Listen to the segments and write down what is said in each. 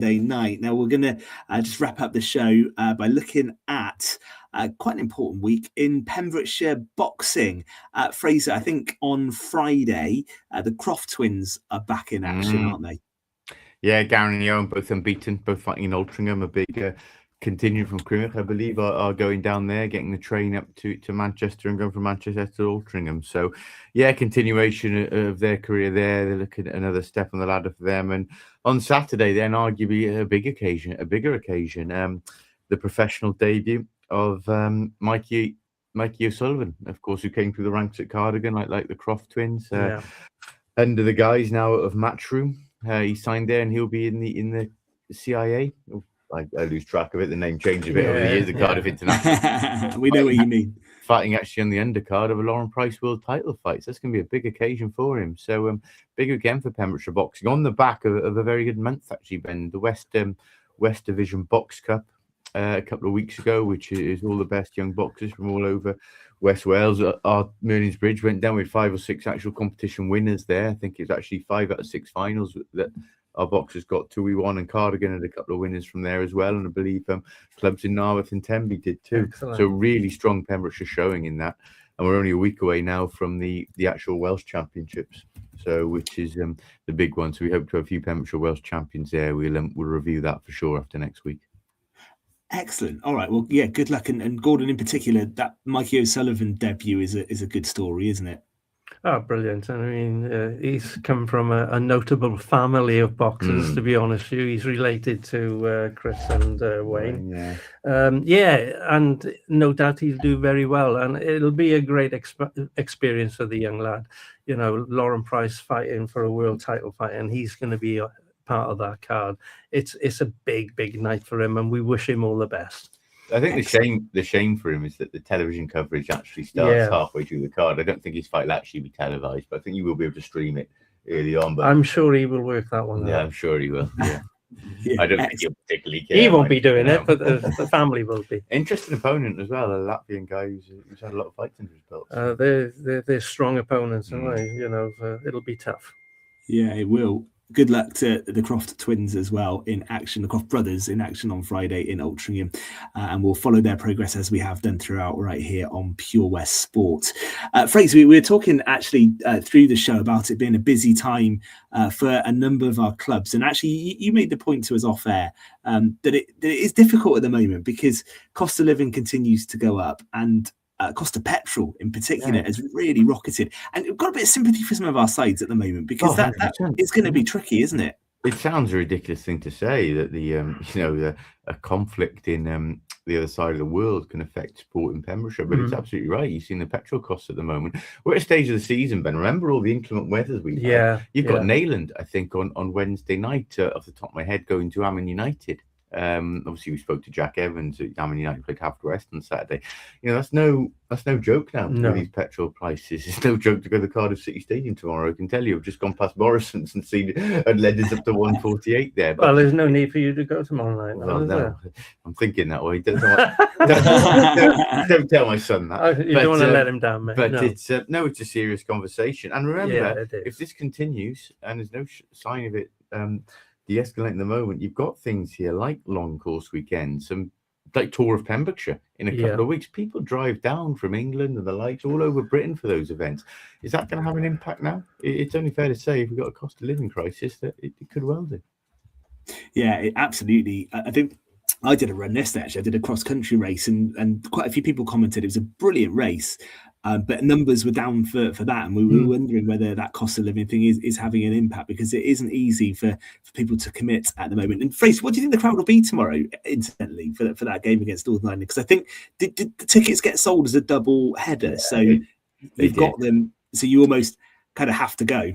night. Now we're going to just wrap up the show by looking at quite an important week in Pembrokeshire boxing. Fraser, I think on Friday, the Croft twins are back in action, aren't they? Yeah, Garen and Yoan, both unbeaten, both fighting in Altrincham, a big contingent from Croft, I believe, are going down there, getting the train up to Manchester and going from Manchester to Altrincham. So, yeah, continuation of their career there. They're looking at another step on the ladder for them. And on Saturday, then arguably a bigger occasion, the professional debut of Mikey O'Sullivan, of course, who came through the ranks at Cardigan, like the Croft twins, under the guise now of Matchroom. He signed there, and he'll be in the CIA. I lose track of it. The name changed a bit over the years. The Cardiff International. We know what you mean. Fighting actually on the undercard of a Lauren Price World Title fight. So that's going to be a big occasion for him. So big again for Pembrokeshire boxing on the back of a very good month actually. Ben, the West Division Box Cup a couple of weeks ago, which is all the best young boxers from all over West Wales. Our Merlin's Bridge went down with 5 or 6 actual competition winners there. I think it's actually 5 out of 6 finals that our boxers got to. We won, and Cardigan had a couple of winners from there as well. And I believe clubs in Narberth and Tenby did too. Excellent. So really strong Pembrokeshire showing in that. And we're only a week away now from the actual Welsh Championships, so which is the big one. So we hope to have a few Pembrokeshire Welsh champions there. We'll review that for sure after next week. Excellent. All right. Well, yeah, good luck. And Gordon in particular, that Mikey O'Sullivan debut is a good story, isn't it? Oh, brilliant. I mean, he's come from a notable family of boxers, to be honest with you. He's related to Chris and Wayne. And no doubt he'll do very well. And it'll be a great experience for the young lad. You know, Lauren Price fighting for a world title fight, and he's going to be part of that card. It's a big night for him, and we wish him all the best. I think the shame for him is that the television coverage actually starts halfway through the card. I don't think his fight will actually be televised, but I think you will be able to stream it early on. But I'm sure he will work that one out. Yeah, I'm sure he will. Yeah. I don't think he'll particularly care. He won't be doing it, but the family will be. Interesting opponent as well, a Latvian guy who's had a lot of fights under his belt. They're strong opponents, and it'll be tough. Yeah, it will. Good luck to the Croft twins as well in action, the Croft brothers in action on Friday in Altrincham. And we'll follow their progress as we have done throughout right here on Pure West Sport. Fraser, we were talking actually through the show about it being a busy time for a number of our clubs. And actually, you made the point to us off air that it is difficult at the moment because cost of living continues to go up, and cost of petrol in particular has really rocketed, and we've got a bit of sympathy for some of our sides at the moment because that is going to be tricky, isn't it? It sounds a ridiculous thing to say that a conflict in the other side of the world can affect sport in Pembrokeshire, but it's absolutely right. You've seen the petrol costs at the moment. We're at a stage of the season, Ben. Remember all the inclement weathers we've had? You've got Neyland, I think, on Wednesday night, off the top of my head, going to Ammon United. Obviously we spoke to Jack Evans at Ammon United, played Haverford on Saturday. That's no joke now. With these petrol prices, it's no joke to go to the Cardiff City Stadium tomorrow. I can tell you, I've just gone past Morrison's and seen Leaders up to 148 there. Well, there's no need for you to go tomorrow night. No, I'm thinking that way. Don't tell my son that. You don't want to let him down, mate. But it's a serious conversation. And remember, if this continues and there's no sign of it de-escalating at the moment, you've got things here like long course weekends, some like Tour of Pembrokeshire in a couple of weeks. People drive down from England and the likes all over Britain for those events. Is that going to have an impact now? It's only fair to say if we've got a cost of living crisis that it could well do. Yeah, absolutely. I think I did a run yesterday, actually. I did a cross-country race, and quite a few people commented it was a brilliant race, but numbers were down for that, and we were wondering whether that cost of living thing is having an impact, because it isn't easy for people to commit at the moment. And Fraser, what do you think the crowd will be tomorrow, incidentally, for that game against Northern Ireland? Because I think did the tickets get sold as a double header? So you've got them, so you almost kind of have to go.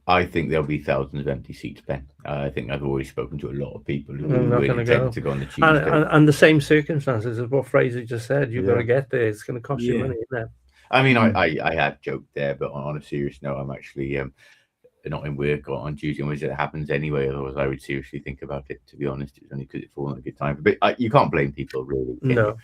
I think there'll be thousands of empty seats, Ben. I think I've already spoken to a lot of people who really intend to go on the Tuesday. And the same circumstances as what Fraser just said. You've got to get there. It's going to cost you money, isn't it? I mean, I had joked there, but on a serious note, I'm actually not in work on Tuesday and Wednesday. It happens anyway. Otherwise, I would seriously think about it, to be honest. It's only because it's fallen a good time. But you can't blame people, really. No.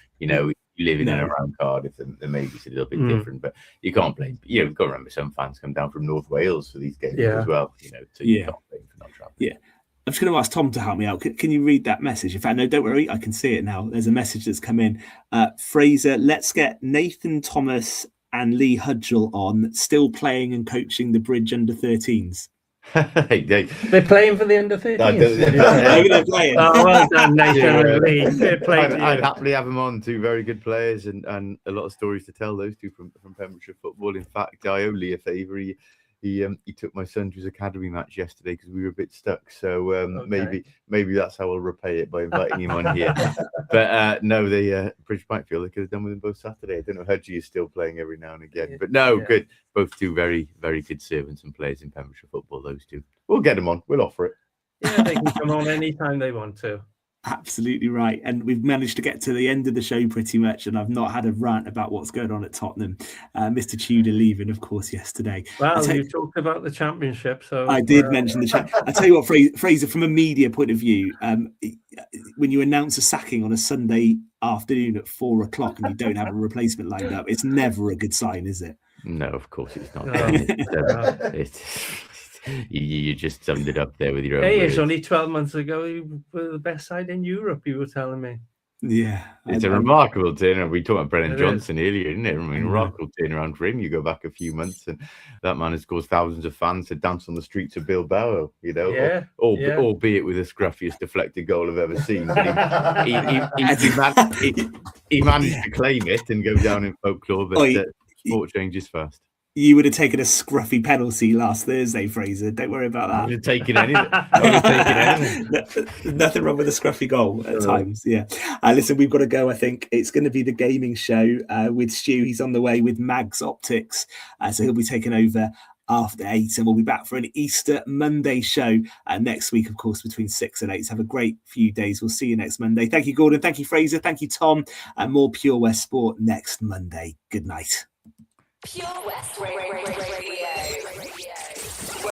You live in and around Cardiff, and maybe it's a little bit different, but you can't blame. You've got to remember some fans come down from North Wales for these games as well. So you can't blame for not traveling. Yeah. I'm just going to ask Tom to help me out. Can you read that message? In fact, no, don't worry. I can see it now. There's a message that's come in. Fraser, let's get Nathan Thomas and Lee Hudgell on, still playing and coaching the Bridge under-13s. They're playing for the under-13s. They're playing. Oh, well done, Nathan and Lee. I'd happily have them on. Two very good players and a lot of stories to tell. Those two from Pembrokeshire football. In fact, I owe Lee a favour. He took my son to his academy match yesterday because we were a bit stuck. So okay. maybe that's how I'll repay it by inviting him on here. But no, the Bridge might feel they could have done with them both Saturday. I don't know. Hudgie is still playing every now and again. But no, good. Both two very, very good servants and players in Pembrokeshire football, those two. We'll get them on. We'll offer it. Yeah, they can come on anytime they want to. Absolutely right. And we've managed to get to the end of the show pretty much, and I've not had a rant about what's going on at Tottenham. Mr. Tudor leaving, of course, yesterday. Well, you talked about the championship, so I did mention the chat. I tell you what, Fraser, from a media point of view, when you announce a sacking on a Sunday afternoon at 4 o'clock and you don't have a replacement lined up, it's never a good sign, is it? No, of course it's not. You just summed it up there with your own words. It's only 12 months ago you were the best side in Europe, you were telling me. Yeah. It's a remarkable turnaround. We talked about Brennan Johnson earlier, isn't it? I mean, remarkable turnaround for him. You go back a few months and that man has caused thousands of fans to dance on the streets of Bilbao, you know, albeit with the scruffiest deflected goal I've ever seen. But he managed to claim it and go down in folklore, but sport changes fast. You would have taken a scruffy penalty last Thursday, Fraser. Don't worry about that. I would have taken anything. Nothing wrong with a scruffy goal at times. Yeah. Listen, we've got to go. I think it's going to be the gaming show with Stu. He's on the way with Mags Optics. So he'll be taking over after 8, and we'll be back for an Easter Monday show next week, of course, between 6 and 8. So have a great few days. We'll see you next Monday. Thank you, Gordon. Thank you, Fraser. Thank you, Tom. And more Pure West Sport next Monday. Good night. Pure West Radio.